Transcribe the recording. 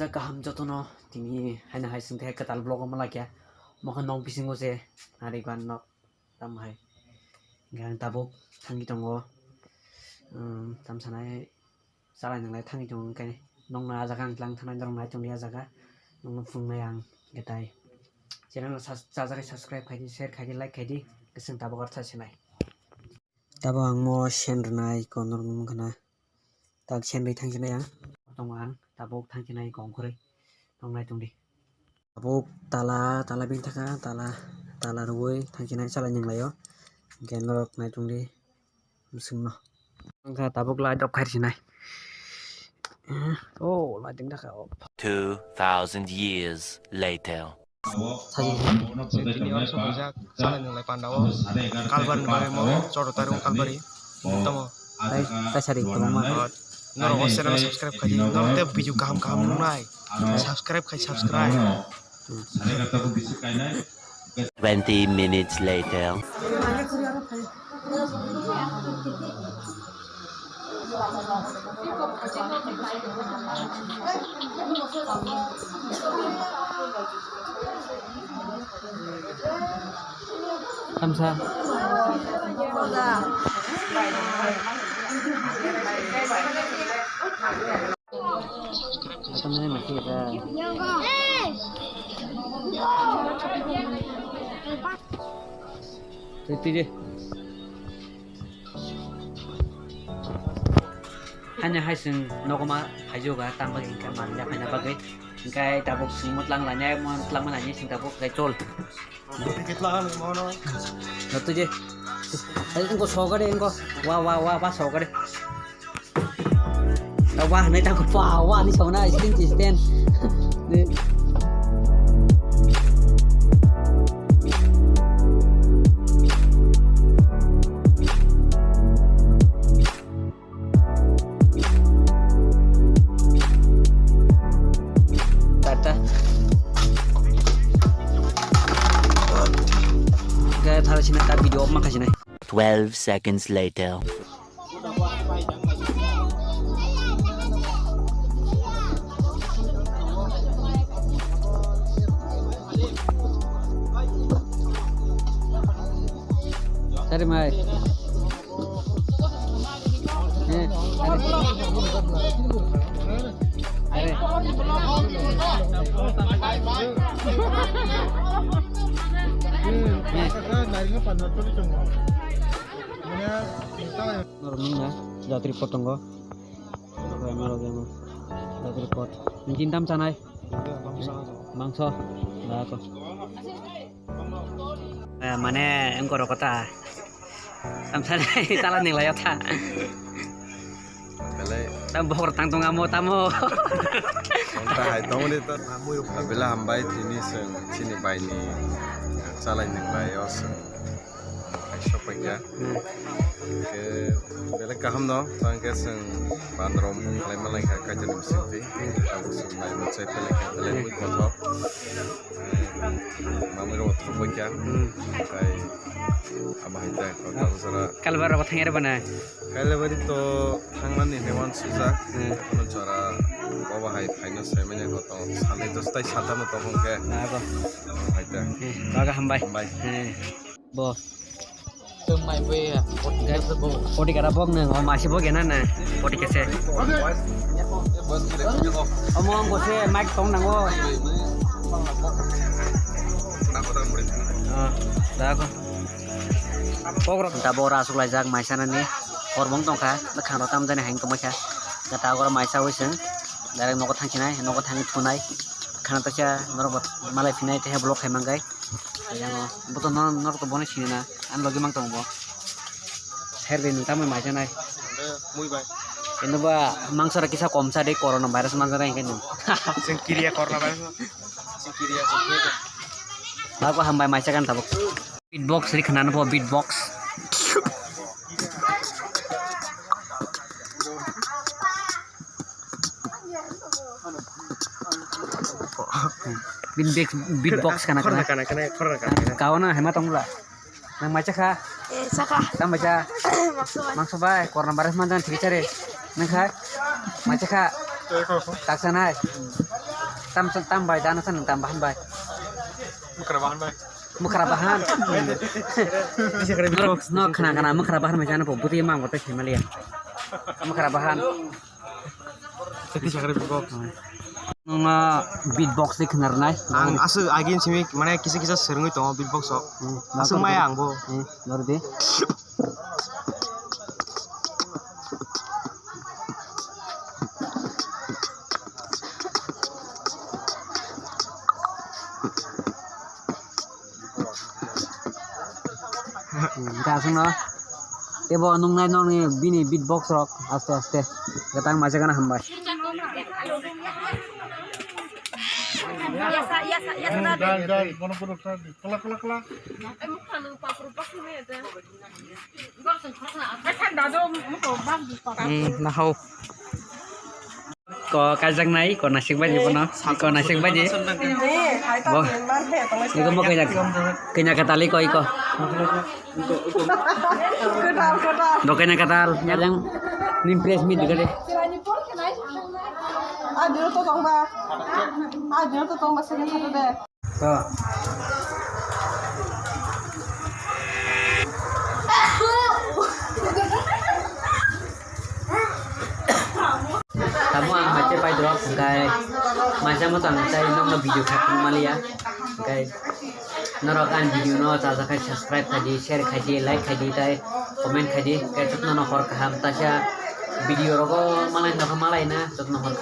Kaham jotono tini haina hai sing teh ketal blog malah ya mohon nong pisingo se hari kan nok tam hai gang tabuk thangi tongo tam sanai salah yang lain thangi tong kai nong na jaga lang thanai dong nai tong dia jaga nong fung na yang getai channel jaga subscribe kai di share kai di like kai di keseng tabuk arta sinai tabuk ang mo shen nai konor mung kana tak shen ri thangi na yang tong ang tabuk thangi nai kong kore nong nai tong di tabuk tala bing thaka tala ruwei thangi nai chala nyang layo genrok nai tong di musung no angka tabuk lai dok khai sinai oh lai ding thaka 2000 years later. Ini orang sebujak salah nilai pandawa kalbar nilai mau coro tarung kalbari tamo tai sari tama noro channel subscribe kaji noro te video kaham nunai subscribe kaji subscribe 20 minutes later. Kamsa Sampai mati kita. Itu je. Hanya hasil nokoma hajo ga tambah ingka manja hanya bagai ingkai tabuk semut lang lanya mon lang mananya sing tabuk gacol. dikit lah mau no Itu je. Ayo engko soga deh engko. Wah soga deh. Wah, này tao có wow, đi sau này xin chỉ stand. Tata. Cái thằng xin ta video mà cái này. 12 seconds later. Cari mai. Jatri potong go. Jatri pot. Mungkin tam sanai. Mangso. Nah aku. Mana engkau rokota. Tam sanai talan ning layo ta. Tam bor tang tong amo tamo. Onta hai tong ni ta bela hambai tini seng sini bai ni salai ning layo seng. Shop ya. Ke bela kaham no tang ke seng bandrom lai malai ka ka jenim siti. Tahu seng mai mo sai pele ka pele ni kotok. Mamiro otro ya. Kai abah ita ko tahu sara. Kalbar apa thangere bana. Kalbar itu thangman ni dewan sujak. Kono chora baba hai final semenya ko to sale dostai sata mo to ke. Nah apa. Haita. Baga hambai. Bo. mai về Poti kara bog nang o masih bog enan na. Poti kese. Omong ko se mic tong nang o. Dah ko. Pogrok ta bora asuk lajak maisana ni. Korbong tong ka, khang rotam jane hang komai ka. Gata gora maisa hoiseng. Direct nokot thangkinai, nokot thang thunai. Khana ta cha norobot malai finai te blok hai mangai. Yang butuh nor to bone china an logi mang tong bo. Herbe ni tamai maisa nai. muy baik Ini ba mangsa ra kisa komsa de corona virus mangsa ra ingin. sing kiria corona virus sing kiria sebut Bago hambay maisa kan tabok. Beatbox ri khanan po beatbox. beatbox kana Korna kana. kana kana. Kau na hemat tongla. Nang maca ka, Saka tam baca. maksudnya Mangso bay, korna bares mantan cari. Nang ka, maca ka. Tak sana. Tam bay dana san tambahan bay. Mukarabahan. Bisa kena beatbox. No kana mukarabahan macam apa? Putih emang kata Himalaya. Mukarabahan. Bisa kena beatbox. Nga beatbox di kenarnai. Ang asu agin simi mana kisah-kisah sering itu beatbox so. Asu mayang bo. Baru deh. Kasih no. Tebo nung nai nong ni bini beatbox rock aste. Katang macam kana hambas. Nahau. Ko kajang nai, ko nasik baji pono, ko nasik baji. Bo, iko mo kanya katali ko iko. Do kanya katal, nyadang nimpres mi juga deh. Tuh. Kamu baca pai drop kai macam apa tang nong video kat Malia kai norokan video no tasa kai subscribe kaji share kaji like kaji tai comment kaji kai tut no hor kaham tasya video rogo malai no malai na tut no hor